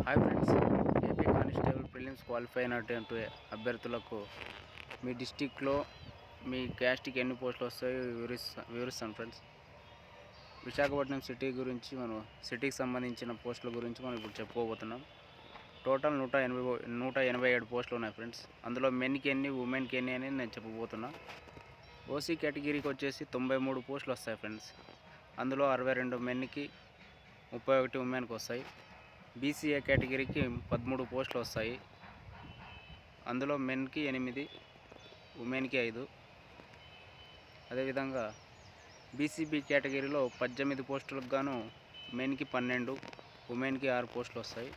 Hi friends, AP constable prelims qualify అయినటువంటి అభ్యర్థులకు మీ డిస్టిక్లో మీ క్యాస్ట్కి ఎన్ని పోస్టులు వస్తాయో వివరిస్తాను ఫ్రెండ్స్. విశాఖపట్నం సిటీ గురించి మనం సిటీకి సంబంధించిన పోస్టుల గురించి మనం ఇప్పుడు చెప్పుకోబోతున్నాం. టోటల్ 187 పోస్టులు ఉన్నాయి ఫ్రెండ్స్. అందులో మెన్కి ఎన్ని, ఉమెన్కి ఎన్ని అని నేను చెప్పబోతున్నా. ఓసీ కేటగిరీకి వచ్చేసి 93 పోస్టులు వస్తాయి ఫ్రెండ్స్. అందులో 62 మెన్కి, 31 ఉమెన్కి వస్తాయి. బీసీఏ కేటగిరీకి 13 పోస్టులు వస్తాయి. అందులో మెన్కి 8, ఉమెన్కి 5. అదేవిధంగా బీసీబీ కేటగిరీలో 18 పోస్టులకు గాను మెన్కి 12, ఉమెన్కి 6 పోస్టులు వస్తాయి.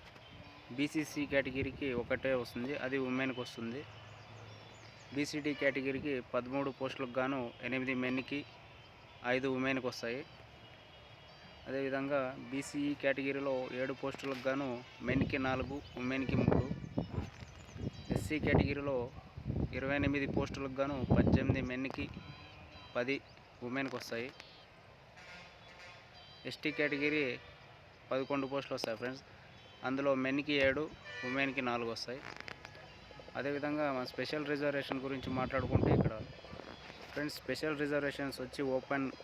బీసీసీ కేటగిరీకి ఒకటే వస్తుంది, అది ఉమెన్కి వస్తుంది. బీసీడీ కేటగిరీకి 13 పోస్టులకు గాను 8 మెన్కి, 5 ఉమెన్కి వస్తాయి. అదేవిధంగా బీసీఈ కేటగిరీలో 7 పోస్టులకు గాను మెన్కి 4, ఉమెన్కి 3. ఎస్సీ కేటగిరీలో 28 పోస్టులకు గాను 18 మెన్కి, 10 ఉమెన్కి వస్తాయి. ఎస్టీ కేటగిరీ 11 పోస్టులు వస్తాయి ఫ్రెండ్స్. అందులో మెన్కి 7, ఉమెన్కి 4 వస్తాయి. అదేవిధంగా మన స్పెషల్ రిజర్వేషన్ గురించి మాట్లాడుకుంటే ఇక్కడ ఫ్రెండ్స్, స్పెషల్ రిజర్వేషన్స్ వచ్చి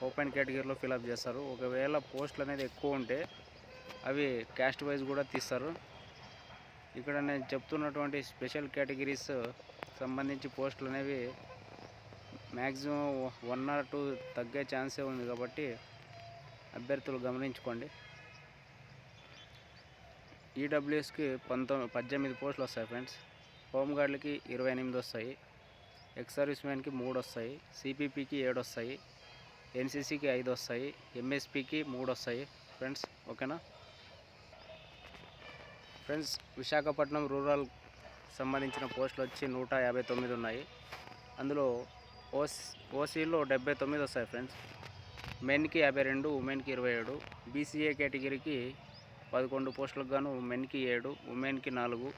ఓపెన్ కేటగిరీలో ఫిలప్ చేస్తారు. ఒకవేళ పోస్టులు అనేది ఎక్కువ ఉంటే అవి క్యాస్ట్ వైజ్ కూడా తీస్తారు. ఇక్కడ నేను చెప్తున్నటువంటి స్పెషల్ కేటగిరీస్ సంబంధించి పోస్టులు అనేవి మ్యాక్సిమం 1 or 2 తగ్గే ఛాన్సే ఉంది కాబట్టి అభ్యర్థులు గమనించుకోండి. ఈడబ్ల్యూఎస్కి 18 పోస్టులు వస్తాయి ఫ్రెండ్స్. హోంగార్డులకి 28 వస్తాయి. ఎక్స్ సర్వీస్ మ్యాన్కి 3 వస్తాయి. సిపిపికి 7 వస్తాయి. ఎన్సీసీకి 5 వస్తాయి. ఎంఎస్పికి 3 వస్తాయి ఫ్రెండ్స్. ఓకేనా ఫ్రెండ్స్, విశాఖపట్నం రూరల్ సంబంధించిన పోస్టులు వచ్చి 159 ఉన్నాయి. అందులో ఓసీలో 79 వస్తాయి ఫ్రెండ్స్. మెన్కి 52, ఉమెన్కి 27. బీసీఏ కేటగిరీకి 11 పోస్టులకు గాను మెన్కి 7, ఉమెన్కి 4.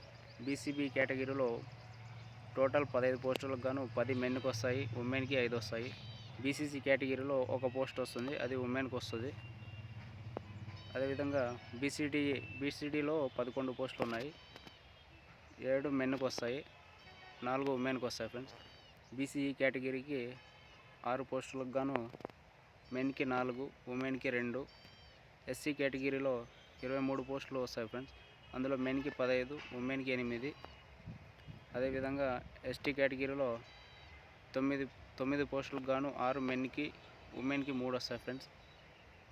బీసీబీ కేటగిరీలో టోటల్ 15 పోస్టులకు గాను 10 మెన్కి వస్తాయి, ఉమెన్కి 5 వస్తాయి. బీసీసీ కేటగిరీలో 1 పోస్ట్ వస్తుంది, అది ఉమెన్కి వస్తుంది. అదేవిధంగా బీసీడీలో 11 పోస్టులు ఉన్నాయి. 7 మెన్కి వస్తాయి, 4 ఉమెన్కి వస్తాయి ఫ్రెండ్స్. బీసీఈ కేటగిరీకి 6 పోస్టులకు గాను మెన్కి 4, ఉమెన్కి 2. ఎస్సీ కేటగిరీలో 23 పోస్టులు వస్తాయి ఫ్రెండ్స్. అందులో మెన్కి 15, ఉమెన్కి 8. అదేవిధంగా ఎస్టీ కేటగిరీలో 9 పోస్టులకు గాను 6 మెన్కి, ఉమెన్కి 3 వస్తాయి ఫ్రెండ్స్.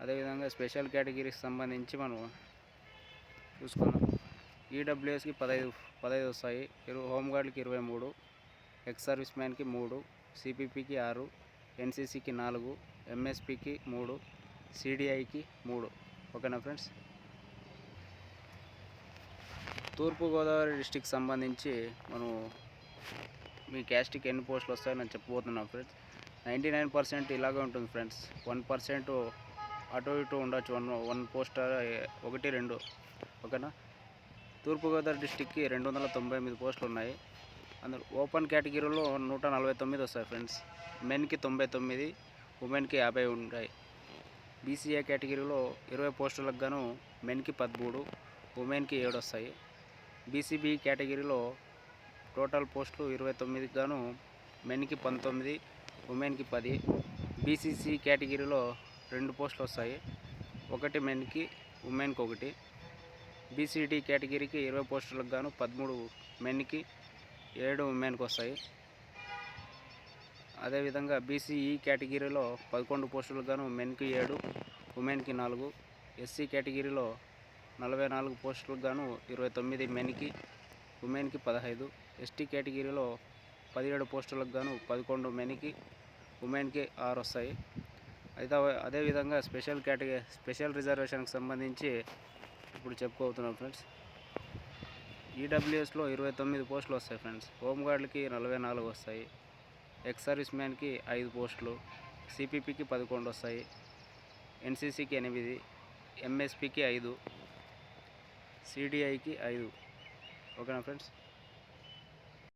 అదేవిధంగా స్పెషల్ కేటగిరీకి సంబంధించి మనం చూసుకుందాం. ఈడబ్ల్యూఎస్కి 15 వస్తాయి. హోంగార్డులకి 23, ఎక్స్ సర్వీస్ మ్యాన్కి 3, సిపిపికి 6, ఎన్సీసీకి 4, ఎంఎస్పికి 3, సిడిఐకి 3. ఓకేనా ఫ్రెండ్స్. తూర్పుగోదావరి డిస్టిక్ సంబంధించి మనం మీ క్యాస్ట్కి ఎన్ని పోస్టులు వస్తాయో నేను చెప్పబోతున్నాను ఫ్రెండ్స్. 99% ఇలాగే ఉంటుంది ఫ్రెండ్స్. 1% అటు ఇటు ఉండొచ్చు, 1 పోస్ట్ 1, 2. ఓకేనా. తూర్పుగోదావరి డిస్టిక్కి 298 పోస్టులు ఉన్నాయి. అందులో ఓపెన్ కేటగిరీలో 149 వస్తాయి ఫ్రెండ్స్. మెన్కి 99, ఉమెన్కి 50 ఉంటాయి. బీసీఏ కేటగిరీలో 20 పోస్టులకు గాను మెన్కి 13, ఉమెన్కి 7 వస్తాయి. బీసీబీ కేటగిరీలో టోటల్ పోస్టులు 29 గాను మెన్కి 19, ఉమెన్కి 10. బీసీసీ కేటగిరీలో 2 పోస్టులు వస్తాయి, 1 మెన్కి, ఉమెన్కి 1. బీసీడీ కేటగిరీకి 20 పోస్టులకు గాను 13 మెన్కి, 7 ఉమెన్కి వస్తాయి. అదేవిధంగా బీసీఈ కేటగిరీలో 11 పోస్టులకు గాను మెన్కి 7, ఉమెన్కి 4. ఎస్సీ కేటగిరీలో 44 పోస్టులకు గాను 29 మెన్కి, ఉమెన్కి 15. ఎస్టీ కేటగిరీలో 17 పోస్టులకు గాను 11 మెన్కి, ఉమెన్కి 6 వస్తాయి. అదేవిధంగా స్పెషల్ రిజర్వేషన్కి సంబంధించి ఇప్పుడు చెప్పుకోబోతున్నాం ఫ్రెండ్స్. ఈడబ్ల్యూఎస్లో 29 పోస్టులు వస్తాయి ఫ్రెండ్స్. హోంగార్డులకి 44 వస్తాయి. ఎక్స్ సర్వీస్ మ్యాన్కి 5 పోస్టులు, సిపిపికి 11 వస్తాయి. ఎన్సీసీకి 8, ఎంఎస్పికి 5, సిడిఐకి 5. ఓకేనా ఫ్రెండ్స్.